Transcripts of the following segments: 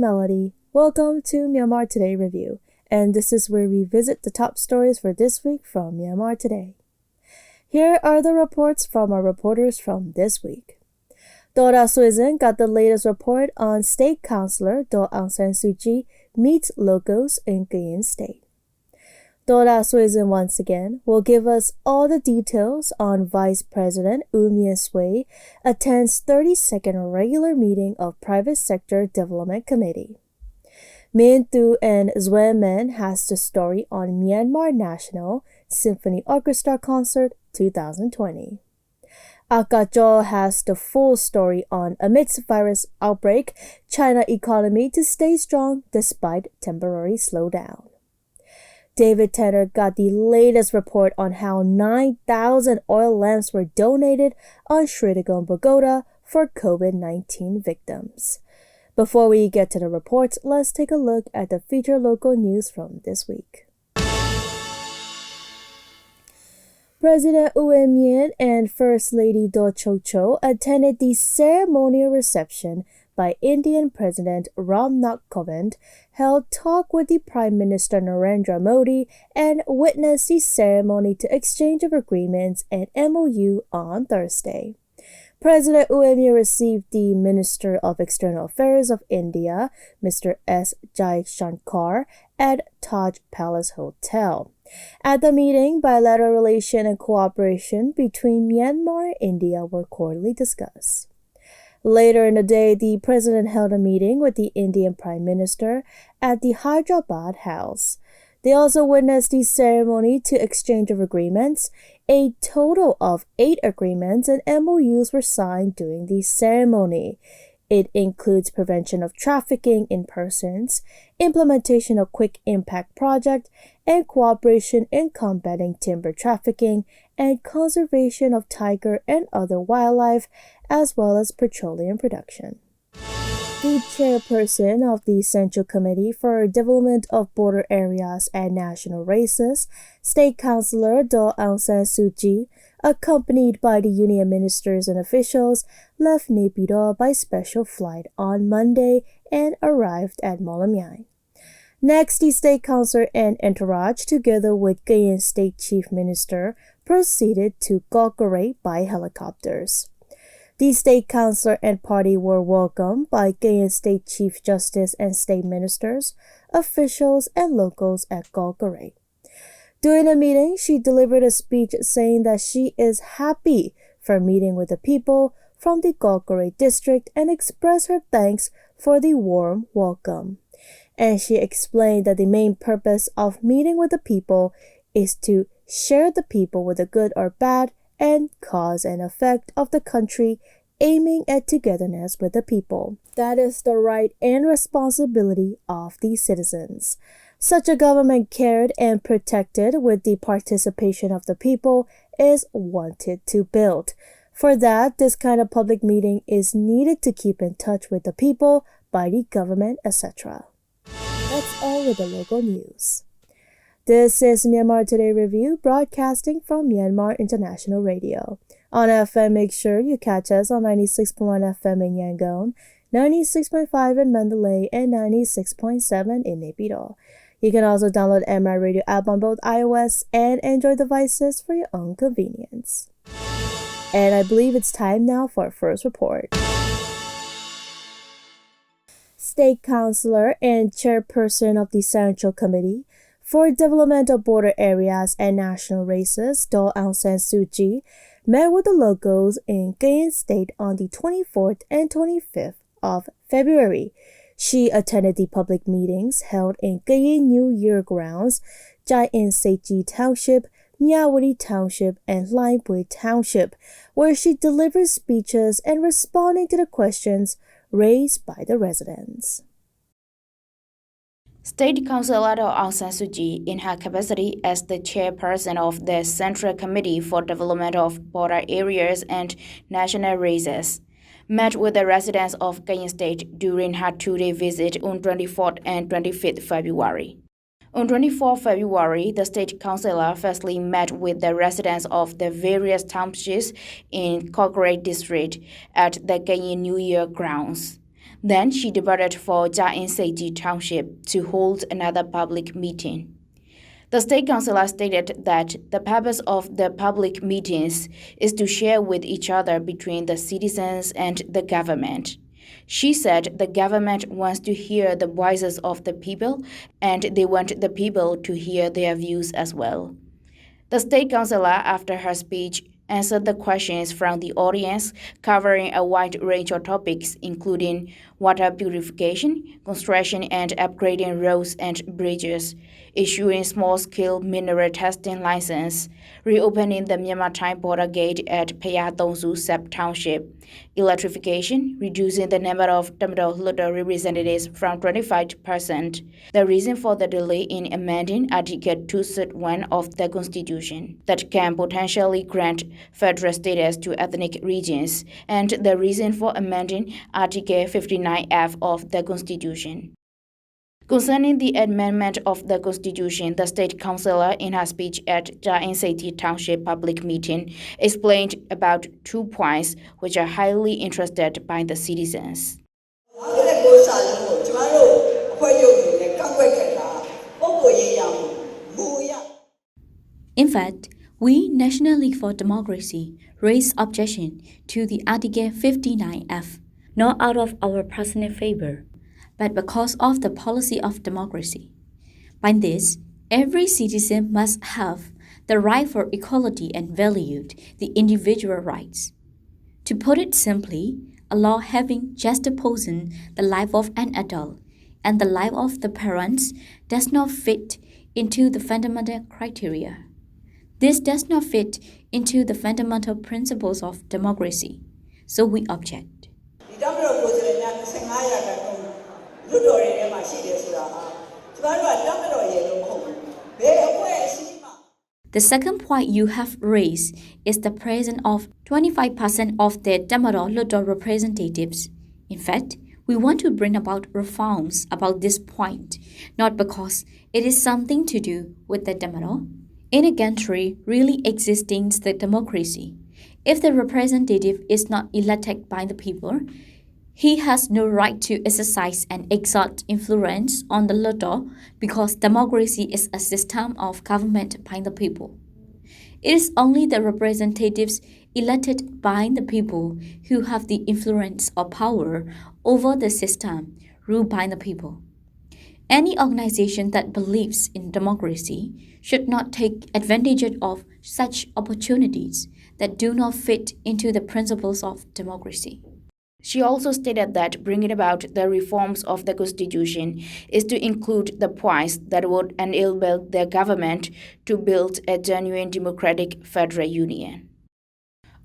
Melody. Welcome to Myanmar Today Review, and this is where we visit the top stories for this week from Myanmar Today. Here are the reports from our reporters from this week. Dora Suizan got the latest report on State Counsellor Aung San Suu Kyi meets locals in Kayin State. Dora Suizan once again will give us all the details on Vice President U Myint Swe attends 32nd regular meeting of Private Sector Development Committee. Myint and Swe Men has the story on Myanmar National Symphony Orchestra Concert 2020. Akajo has the full story on Amidst virus outbreak, China economy to stay strong despite temporary slowdown. David Tanner got the latest report on how 9,000 oil lamps were donated on Srinagar Pagoda for COVID-19 victims. Before we get to the reports, let's take a look at the featured local news from this week. President U Myint and First Lady Do Cho Cho attended the ceremonial reception by Indian President Ram Nath Kovind, held talk with the Prime Minister Narendra Modi, and witnessed the ceremony to exchange of agreements and MOU on Thursday. President U Myint received the Minister of External Affairs of India, Mr. S. Jaishankar, at Taj Palace Hotel. At the meeting, bilateral relation and cooperation between Myanmar and India were cordially discussed. Later in the day, the president held a meeting with the Indian Prime Minister at the Hyderabad House. They also witnessed the ceremony to exchange of agreements. A total of 8 agreements and MOUs were signed during the ceremony. It includes prevention of trafficking in persons, implementation of quick impact project, and cooperation in combating timber trafficking and conservation of tiger and other wildlife, as well as petroleum production. The chairperson of the Central Committee for Development of Border Areas and National Races, State Counsellor Aung San Suu Kyi, accompanied by the union ministers and officials, left Naypyidaw by special flight on Monday and arrived at Mon-Fri. Next, the State Counsellor and entourage, together with Kayin State Chief Minister, proceeded to Gawkaray by helicopters. The State Counsellor and party were welcomed by Kayin State Chief Justice and State Ministers, officials, and locals at Gawkaray. During the meeting, she delivered a speech saying that she is happy for meeting with the people from the Gawkaray district and expressed her thanks for the warm welcome. And she explained that the main purpose of meeting with the people is to share the people with the good or bad and cause and effect of the country, aiming at togetherness with the people. That is the right and responsibility of the citizens. Such a government cared and protected with the participation of the people is wanted to build. For that, this kind of public meeting is needed to keep in touch with the people by the government, etc. That's all with the local news. This is Myanmar Today Review, broadcasting from Myanmar International Radio. On FM, make sure you catch us on 96.1 FM in Yangon, 96.5 in Mandalay, and 96.7 in Naypyidaw. You can also download MI Radio app on both iOS and Android devices for your own convenience. And I believe it's time now for our first report. State Counsellor and Chairperson of the Central Committee for Development of Border Areas and National Races, Aung San Suu Kyi, met with the locals in Kayin State on the 24th and 25th of February. She attended the public meetings held in Kayin New Year grounds, Kayin State Township, Myawaddy Township, and Limepui Township, where she delivered speeches and responding to the questions raised by the residents. State Counsellor Aung San Suu Kyi, in her capacity as the chairperson of the Central Committee for Development of Border Areas and National Races, met with the residents of Kayin State during her 2-day visit on 24th and 25th February. On 24 February, the State Counsellor firstly met with the residents of the various townships in Gawkaray district at the Kayin New Year grounds. Then she departed for Kayin State Township to hold another public meeting. The state councillor stated that the purpose of the public meetings is to share with each other between the citizens and the government. She said the government wants to hear the voices of the people and they want the people to hear their views as well. The state councillor, after her speech, answered the questions from the audience, covering a wide range of topics, including water purification, construction and upgrading roads and bridges, issuing small-scale mineral testing license, reopening the Myanmar-Thai border gate at Payatongsu sub-township, electrification, reducing the number of Tamil representatives from 25%, the reason for the delay in amending Article 261 of the Constitution that can potentially grant federal status to ethnic regions, and the reason for amending Article 59F of the Constitution. Concerning the amendment of the Constitution, the state councillor, in her speech at Kayin State Township public meeting, explained about 2 points which are highly interested by the citizens. In fact, we, National League for Democracy, raised objection to the Article 59F, not out of our personal favor, but because of the policy of democracy. By this, every citizen must have the right for equality and valued the individual rights. To put it simply, a law having juxtaposing the life of an adult and the life of the parents does not fit into the fundamental criteria. This does not fit into the fundamental principles of democracy, so we object. The second point you have raised is the presence of 25% of the Tamil representatives. In fact, we want to bring about reforms about this point, not because it is something to do with the Tamil. In a country really existing the democracy, if the representative is not elected by the people, he has no right to exercise and exert influence on the law because democracy is a system of government by the people. It is only the representatives elected by the people who have the influence or power over the system ruled by the people. Any organization that believes in democracy should not take advantage of such opportunities that do not fit into the principles of democracy. She also stated that bringing about the reforms of the Constitution is to include the points that would enable the government to build a genuine democratic federal union.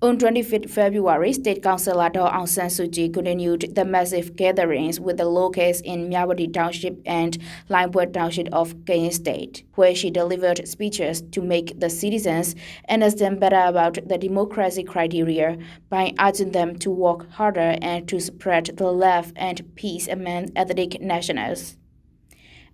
On 25 February, State Councillor Aung continued the massive gatherings with the locals in Myanmar Township and Limeport Township of Kayin State, where she delivered speeches to make the citizens understand better about the democracy criteria by urging them to work harder and to spread the love and peace among ethnic nationals.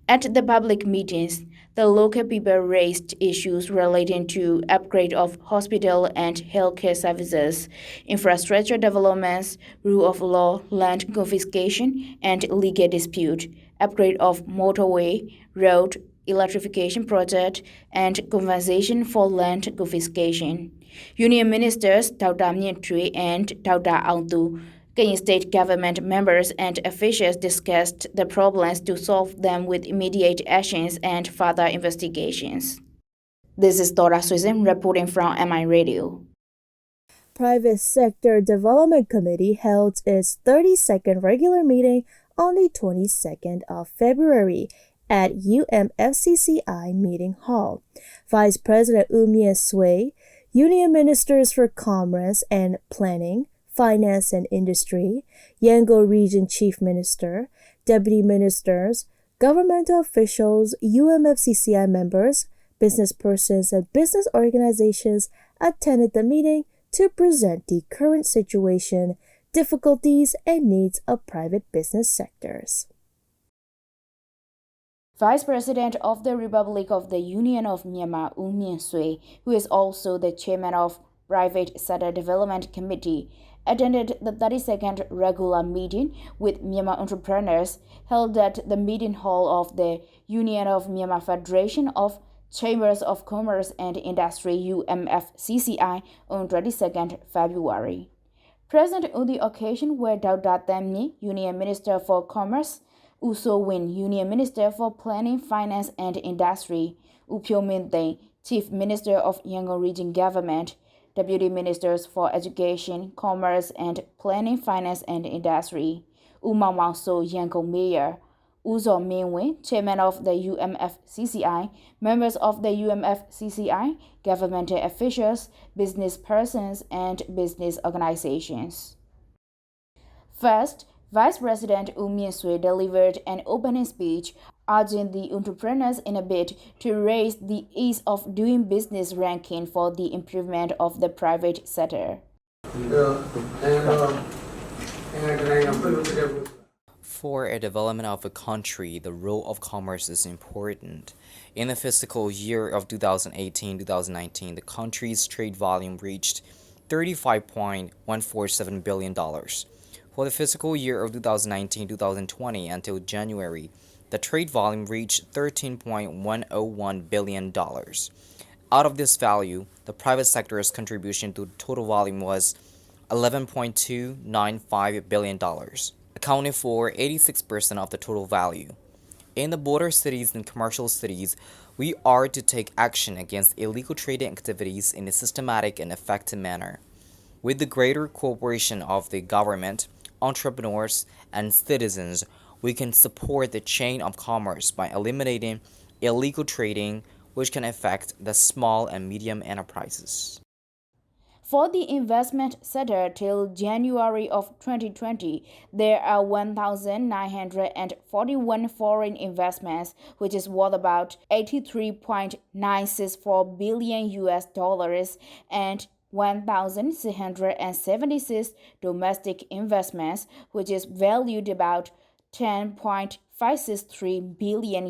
At the public meetings, the local people raised issues relating to upgrade of hospital and healthcare services, infrastructure developments, rule of law, land confiscation and legal dispute, upgrade of motorway, road, electrification project, and compensation for land confiscation. Union Ministers U Myint Swe and Aung, Kayin State government members and officials discussed the problems to solve them with immediate actions and further investigations. This is Dora Susan reporting from MI Radio. Private Sector Development Committee held its 32nd regular meeting on the 22nd of February at UMFCCI Meeting Hall. Vice President U Myint Swe, Union Ministers for Commerce and Planning, Finance and Industry, Yangon Region Chief Minister, Deputy Ministers, governmental officials, UMFCCI members, business persons, and business organizations attended the meeting to present the current situation, difficulties, and needs of private business sectors. Vice President of the Republic of the Union of Myanmar, U Myint Swe, who is also the chairman of Private Sector Development Committee, attended the 32nd regular meeting with Myanmar entrepreneurs held at the meeting hall of the Union of Myanmar Federation of Chambers of Commerce and Industry UMFCCI on 22nd February. Present on the occasion were Dr. Thamni, Union Minister for Commerce, U Myint, Union Minister for Planning, Finance and Industry, U Myint Swe, Chief Minister of Yangon Region Government, Deputy Ministers for Education, Commerce and Planning, Finance and Industry, U Myint Yangon Mayor, U Myint, Chairman of the UMFCCI, members of the UMFCCI, governmental officials, business persons, and business organizations. First, Vice President U Myint Swe delivered an opening speech urging the entrepreneurs in a bid to raise the ease of doing business ranking for the improvement of the private sector. For a development of a country, the role of commerce is important. In the fiscal year of 2018-2019, the country's trade volume reached $35.147 billion. For the fiscal year of 2019-2020 until January, the trade volume reached $13.101 billion. Out of this value, the private sector's contribution to total volume was $11.295 billion, accounting for 86% of the total value. In the border cities and commercial cities, we are to take action against illegal trading activities in a systematic and effective manner. With the greater cooperation of the government, entrepreneurs, and citizens, we can support the chain of commerce by eliminating illegal trading, which can affect the small and medium enterprises. For the investment sector till January of 2020, there are 1,941 foreign investments, which is worth about $83.964 billion and 1,676 domestic investments, which is valued about $10.563 billion.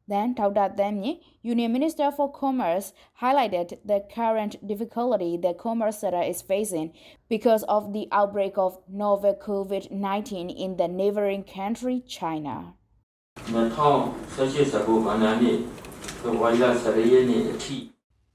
Then Dr. Thamni, Union Minister for Commerce, highlighted the current difficulty the commerce sector is facing because of the outbreak of novel COVID-19 in the neighboring country, China.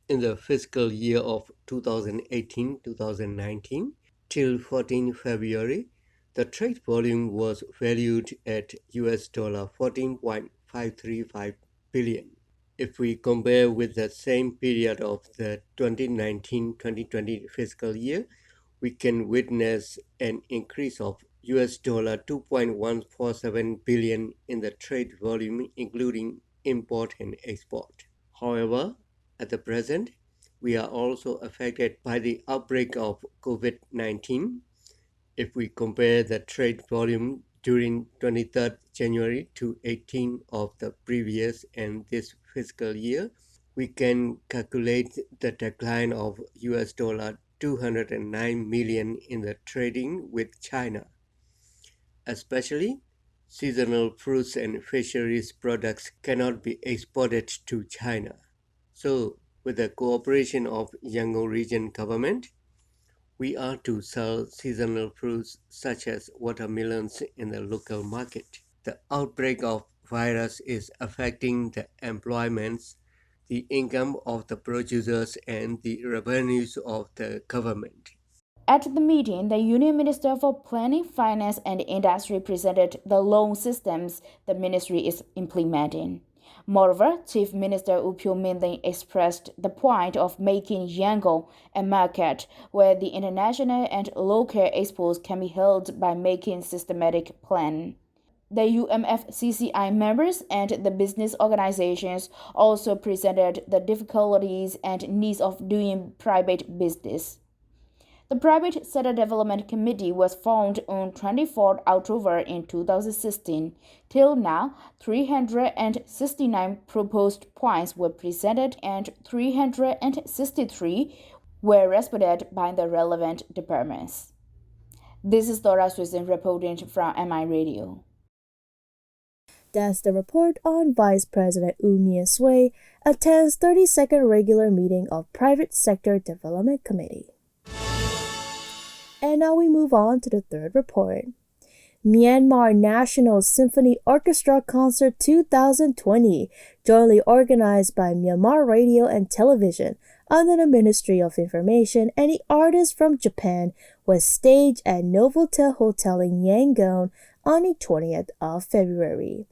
In the fiscal year of 2018-2019 till 14 February, the trade volume was valued at US $14.535 billion. If we compare with the same period of the 2019-2020 fiscal year, we can witness an increase of US $2.147 billion in the trade volume, including import and export. However, at the present, we are also affected by the outbreak of COVID-19. If we compare the trade volume during 23rd January to 18 of the previous and this fiscal year, we can calculate the decline of US $209 million in the trading with China. Especially, seasonal fruits and fisheries products cannot be exported to China. So, with the cooperation of Yangon Region Government, we are to sell seasonal fruits such as watermelons in the local market. The outbreak of virus is affecting the employments, the income of the producers, and the revenues of the government. At the meeting, the Union Minister for Planning, Finance and Industry presented the loan systems the ministry is implementing. Moreover, Chief Minister U Myint Swe expressed the point of making Yangon a market where the international and local expos can be held by making systematic plan. The UMFCCI members and the business organizations also presented the difficulties and needs of doing private business. The Private Sector Development Committee was formed on 24 October in 2016. Till now, 369 proposed points were presented and 363 were responded by the relevant departments. This is Dora Susan reporting from MI Radio. That's the report on Vice President U Myint Swe attends 32nd regular meeting of Private Sector Development Committee. And now we move on to the third report. Myanmar National Symphony Orchestra Concert 2020, jointly organized by Myanmar Radio and Television under the Ministry of Information and the artists from Japan, was staged at Novotel Hotel in Yangon on the 20th of February.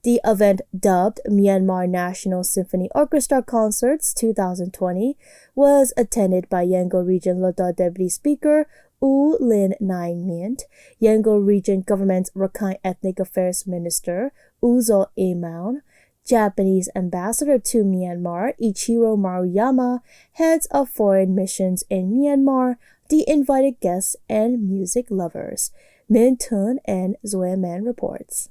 The event, dubbed Myanmar National Symphony Orchestra Concerts 2020, was attended by Yangon Region Lodar Deputy Speaker U Myint, Yangon Region Government's Rakhine Ethnic Affairs Minister Aung, Japanese Ambassador to Myanmar Ichiro Maruyama, heads of foreign missions in Myanmar, the invited guests, and music lovers. Min Tun and Zoe Man reports.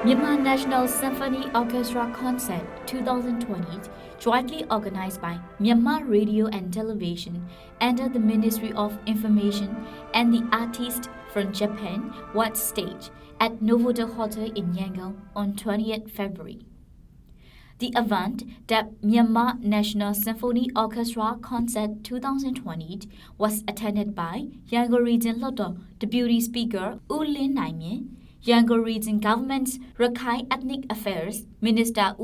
Myanmar National Symphony Orchestra Concert 2020, jointly organized by Myanmar Radio and Television under the Ministry of Information and the artists from Japan, was staged at Novotel Hotel in Yangon on 20th February. The event, dubbed Myanmar National Symphony Orchestra Concert 2020, was attended by Yangon Region Lodar Deputy Speaker U Myint, Yangon Region Government's Rakhine Ethnic Affairs Minister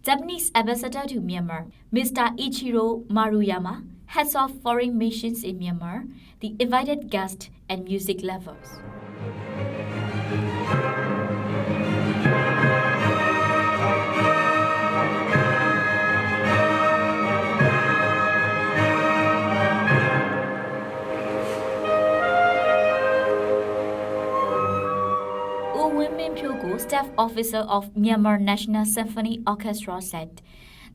Japanese Ambassador to Myanmar Mr. Ichiro Maruyama, heads of foreign missions in Myanmar, the invited guests, and music lovers. Staff officer of Myanmar National Symphony Orchestra, said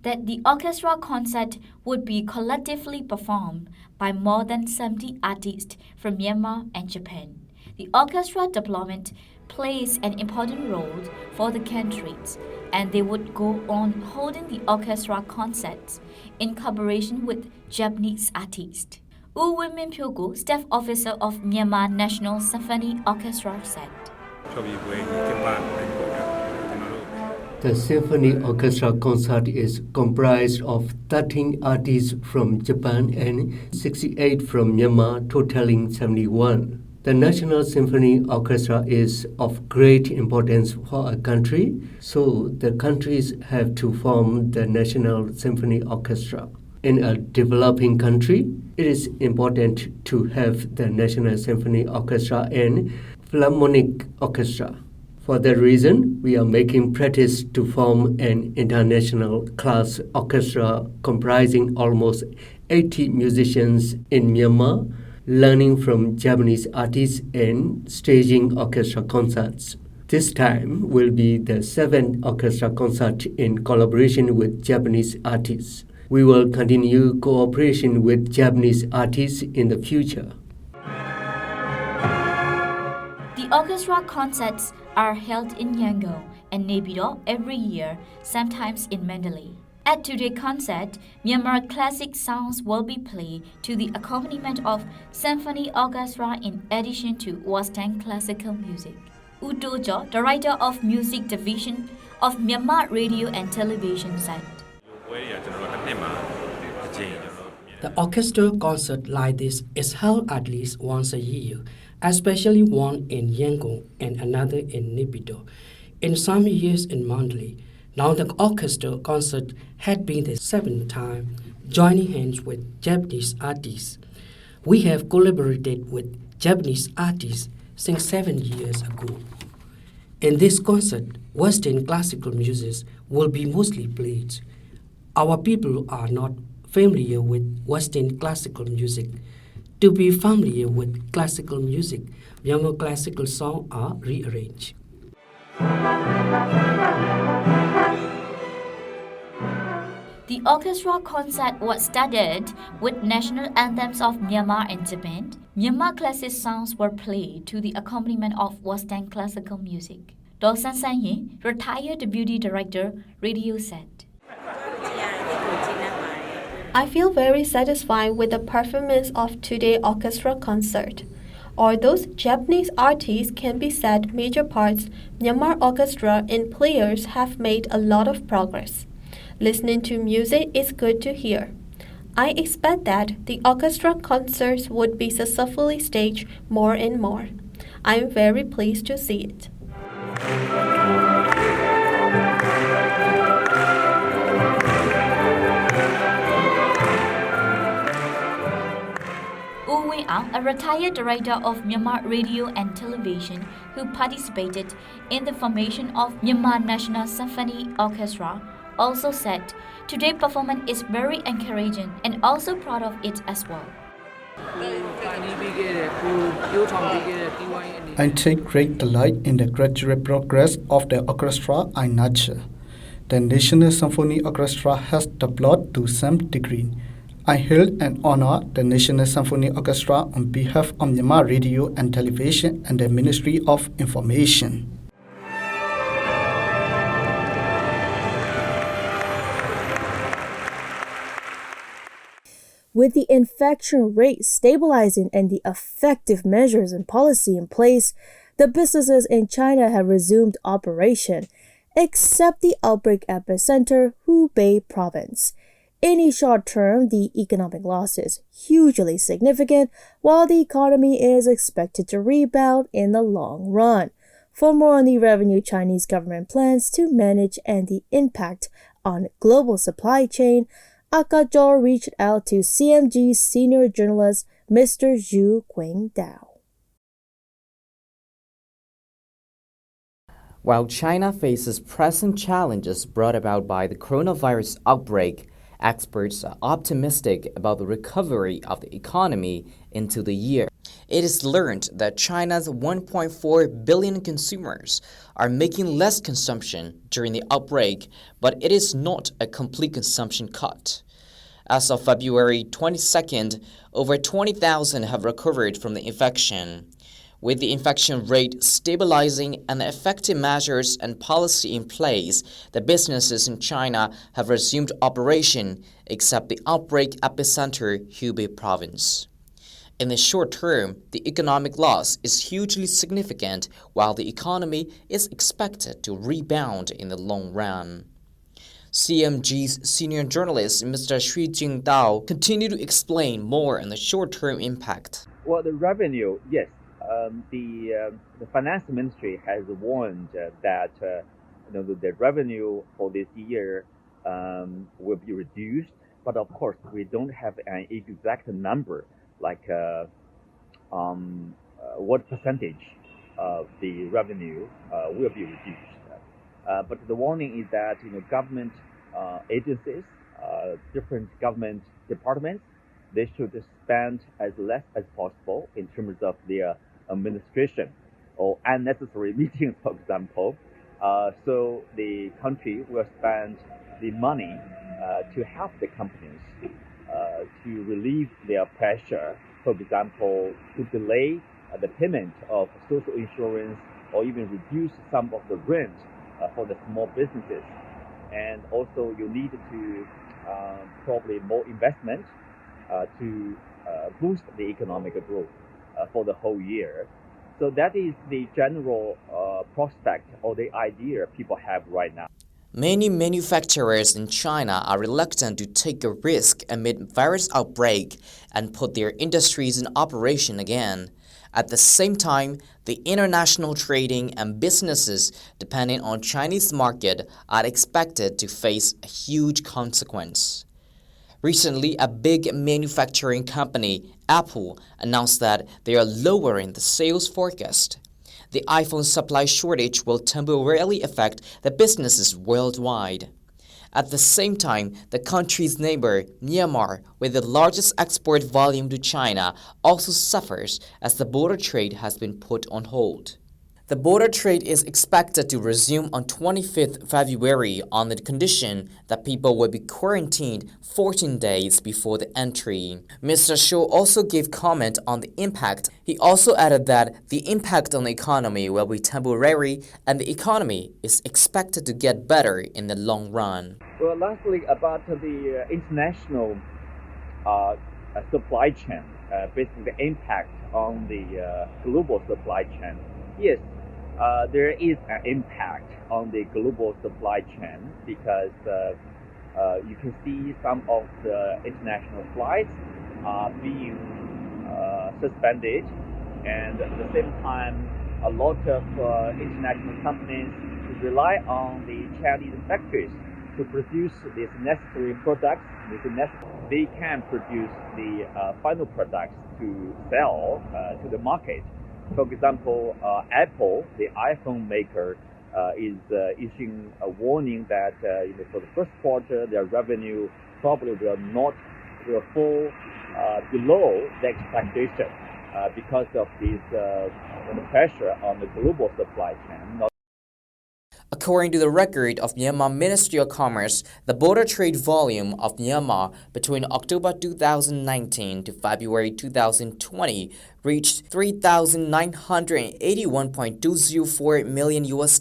that the orchestra concert would be collectively performed by more than 70 artists from Myanmar and Japan. The orchestra deployment plays an important role for the countries, and they would go on holding the orchestra concerts in collaboration with Japanese artists. U Myint, staff officer of Myanmar National Symphony Orchestra, said. The Symphony Orchestra concert is comprised of 13 artists from Japan and 68 from Myanmar, totaling 71. The National Symphony Orchestra is of great importance for a country, so the countries have to form the National Symphony Orchestra. In a developing country, it is important to have the National Symphony Orchestra and Philharmonic Orchestra. For that reason, we are making practice to form an international class orchestra comprising almost 80 musicians in Myanmar, learning from Japanese artists and staging orchestra concerts. This time will be the 7th orchestra concert in collaboration with Japanese artists. We will continue cooperation with Japanese artists in the future. The orchestra concerts are held in Yangon and Naypyidaw every year, sometimes in Mandalay. At today's concert, Myanmar classic songs will be played to the accompaniment of symphony orchestra in addition to Western classical music. U Do-jo, Director of Music Division of Myanmar Radio and Television, said. The orchestra concert like this is held at least once a year, especially one in Yangon and another in Naypyidaw. In some years in Mandalay. Now the orchestra concert had been the 7th time, joining hands with Japanese artists. We have collaborated with Japanese artists since 7 years ago. In this concert, Western classical music will be mostly played. Our people are not familiar with Western classical music. To be familiar with classical music, Myanmar classical songs are rearranged. The orchestra concert was started with national anthems of Myanmar and Japan. Myanmar classic songs were played to the accompaniment of Western classical music. Daw San San Yin, retired Deputy Director, Radio, said. I feel very satisfied with the performance of today's orchestra concert. Although Japanese artists can be said major parts, Myanmar orchestra and players have made a lot of progress. Listening to music is good to hear. I expect that the orchestra concerts would be successfully staged more and more. I am very pleased to see it. Aung, a retired director of Myanmar Radio and Television who participated in the formation of Myanmar National Symphony Orchestra, also said, "Today's performance is very encouraging and also proud of it as well." I take great delight in the gradual progress of the orchestra I nurture. The National Symphony Orchestra has developed to some degree. I hail and honor the National Symphony Orchestra on behalf of Myanmar Radio and Television and the Ministry of Information. With the infection rate stabilizing and the effective measures and policy in place, the businesses in China have resumed operation, except the outbreak epicenter, Hubei province. In the short term, the economic loss is hugely significant, while the economy is expected to rebound in the long run. For more on the revenue Chinese government plans to manage and the impact on global supply chain, Akajor reached out to CMG's senior journalist Mr. Zhu Qingdao. While China faces present challenges brought about by the coronavirus outbreak, experts are optimistic about the recovery of the economy into the year. It is learned that China's 1.4 billion consumers are making less consumption during the outbreak, but it is not a complete consumption cut. As of February 22nd, over 20,000 have recovered from the infection. With the infection rate stabilizing and the effective measures and policy in place, the businesses in China have resumed operation, except the outbreak epicenter, Hubei province. In the short term, the economic loss is hugely significant, while the economy is expected to rebound in the long run. CMG's senior journalist, Mr. Shui Jingdao, continued to explain more on the short-term impact. Well, the revenue, yes. The finance ministry has warned that the revenue for this year will be reduced, but of course we don't have an exact number, like what percentage of the revenue will be reduced. But the warning is that government agencies, different government departments, they should spend as less as possible in terms of their administration or unnecessary meetings, for example. So the country will spend the money to help the companies to relieve their pressure, for example, to delay the payment of social insurance or even reduce some of the rent for the small businesses. And also you need to probably more investment to boost the economic growth for the whole year. So that is the general prospect or the idea people have right now. Many manufacturers in China are reluctant to take a risk amid virus outbreak and put their industries in operation again. At the same time, the international trading and businesses depending on Chinese market are expected to face a huge consequence. Recently, a big manufacturing company, Apple, announced that they are lowering the sales forecast. The iPhone supply shortage will temporarily affect the businesses worldwide. At the same time, the country's neighbor, Myanmar, with the largest export volume to China, also suffers as the border trade has been put on hold. The border trade is expected to resume on 25th February on the condition that people will be quarantined 14 days before the entry. Mr. Shou also gave comment on the impact. He also added that the impact on the economy will be temporary and the economy is expected to get better in the long run. Well, lastly, about the international supply chain, basically the impact on the global supply chain. Yes, there is an impact on the global supply chain because You can see some of the international flights are being suspended, and at the same time, a lot of international companies rely on the Chinese factories to produce these necessary products. They can produce the final products to sell to the market. For example, Apple, the iPhone maker, is issuing a warning that for the first quarter, their revenue probably will fall below the expectation because of this pressure on the global supply chain. According to the record of Myanmar Ministry of Commerce, the border trade volume of Myanmar between October 2019 to February 2020 reached $3,981.204 million US,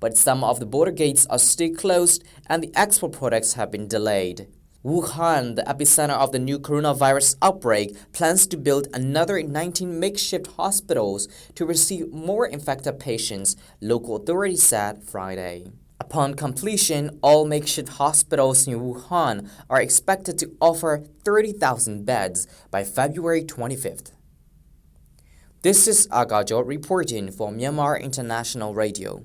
but some of the border gates are still closed and the export products have been delayed. Wuhan, the epicenter of the new coronavirus outbreak, plans to build another 19 makeshift hospitals to receive more infected patients, local authorities said Friday. Upon completion, all makeshift hospitals in Wuhan are expected to offer 30,000 beds by February 25th. This is Agajo reporting for Myanmar International Radio.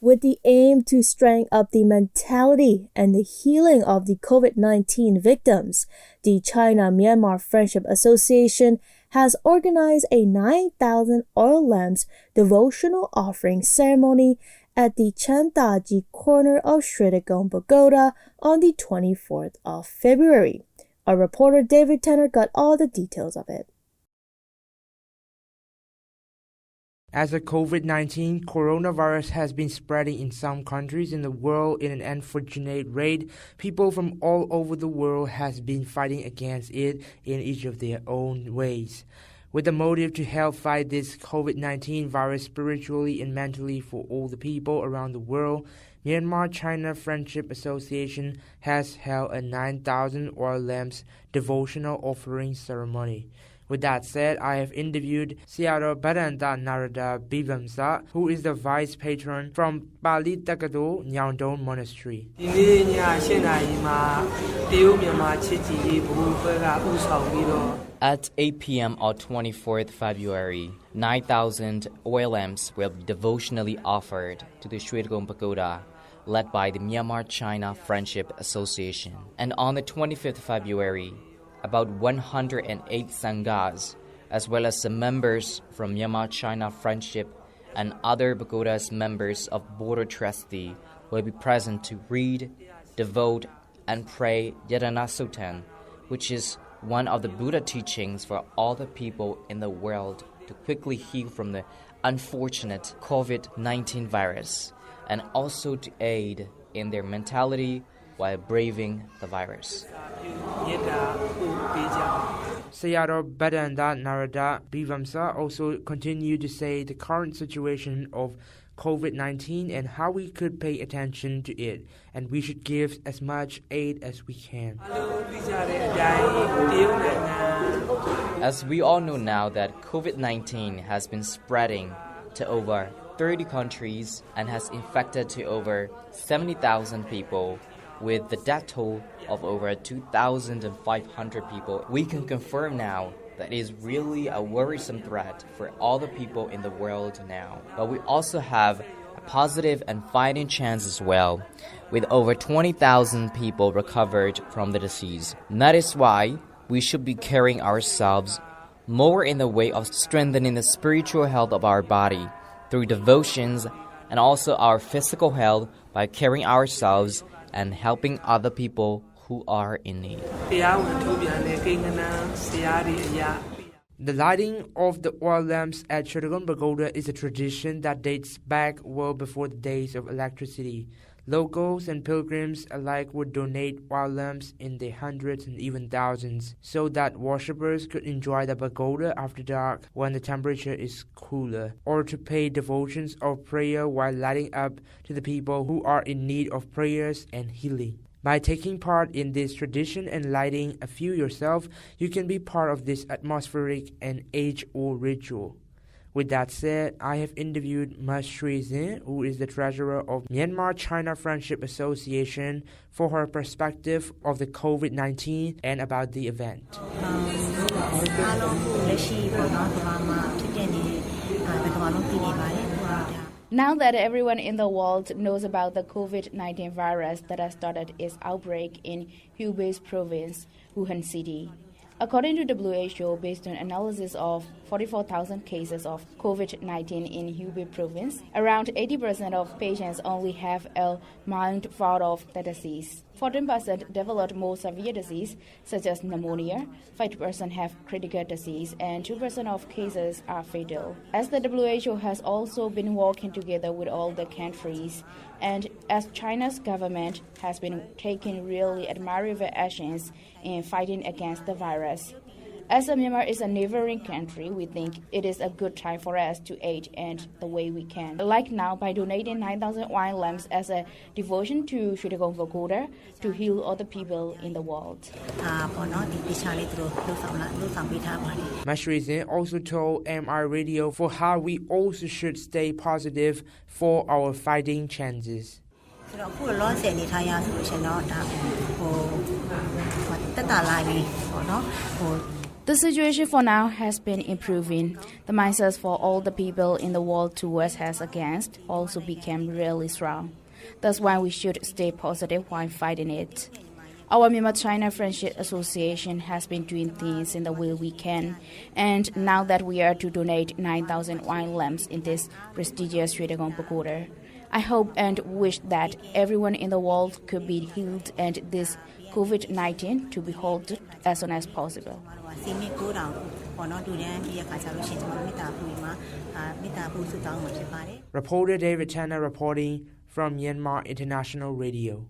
With the aim to strengthen up the mentality and the healing of the COVID-19 victims, the China-Myanmar Friendship Association has organized a 9,000 oil lamps devotional offering ceremony at the Chantaji corner of Sritagong Pagoda on the 24th of February. Our reporter David Tanner got all the details of it. As the COVID-19 coronavirus has been spreading in some countries in the world in an unfortunate rate, people from all over the world has been fighting against it in each of their own ways. With the motive to help fight this COVID-19 virus spiritually and mentally for all the people around the world, Myanmar-China Friendship Association has held a 9,000 oil lamps devotional offering ceremony. With that said, I have interviewed Sayadaw Bhadanta Narada Bivamsa, who is the vice patron from Pali Takado Nyangdong Monastery. At 8 p.m. on 24th February, 9,000 oil lamps will be devotionally offered to the Sritagong Pagoda, led by the Myanmar-China Friendship Association. And on the 25th February, about 108 sanghas, as well as the members from Myanmar-China Friendship and other pagodas members of Border Trustee will be present to read, devote, and pray Yadana Suttan, which is one of the Buddha teachings for all the people in the world to quickly heal from the unfortunate COVID-19 virus, and also to aid in their mentality while braving the virus. Sayadaw Bhadanta Narada Bivamsa also continued to say the current situation of COVID-19 and how we could pay attention to it, and we should give as much aid as we can. As we all know now that COVID-19 has been spreading to over 30 countries and has infected to over 70,000 people, with the death toll of over 2,500 people, we can confirm now that it is really a worrisome threat for all the people in the world now. But we also have a positive and fighting chance as well, with over 20,000 people recovered from the disease. And that is why we should be carrying ourselves more in the way of strengthening the spiritual health of our body through devotions, and also our physical health by carrying ourselves and helping other people who are in need. The lighting of the oil lamps at Sritagong Pagoda is a tradition that dates back well before the days of electricity. Locals and pilgrims alike would donate oil lamps in their hundreds and even thousands, so that worshippers could enjoy the pagoda after dark when the temperature is cooler, or to pay devotions of prayer while lighting up to the people who are in need of prayers and healing. By taking part in this tradition and lighting a few yourself, you can be part of this atmospheric and age-old ritual. With that said, I have interviewed Mon-Fri, who is the treasurer of Myanmar-China Friendship Association, for her perspective of the COVID-19 and about the event. Now that everyone in the world knows about the COVID-19 virus that has started its outbreak in Hubei province, Wuhan City. According to WHO, based on analysis of 44,000 cases of COVID-19 in Hubei province, around 80% of patients only have a mild form of the disease. 14% developed more severe disease, such as pneumonia, 5% have critical disease, and 2% of cases are fatal. As the WHO has also been working together with all the countries, and as China's government has been taking really admirable actions in fighting against the virus. As Myanmar is a neighboring country, we think it is a good time for us to aid and the way we can. Like now, by donating 9,000 wine lamps as a devotion to Shwedagon Pagoda to heal other people in the world. Mon-Fri also told MI Radio for how we also should stay positive for our fighting chances. The situation for now has been improving. The mindsets for all the people in the world towards us against also became really strong. That's why we should stay positive while fighting it. Our Myanmar-China Friendship Association has been doing things in the way we can, and now that we are to donate 9,000 wine lamps in this prestigious Shwedagon Pagoda, I hope and wish that everyone in the world could be healed and this COVID-19 to be halted as soon as possible. Reporter David Tanner reporting from Myanmar International Radio.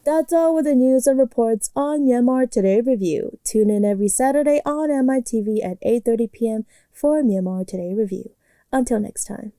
That's all with the news and reports on Myanmar Today Review. Tune in every Saturday on MITV at 8:30 p.m. for Myanmar Today Review. Until next time.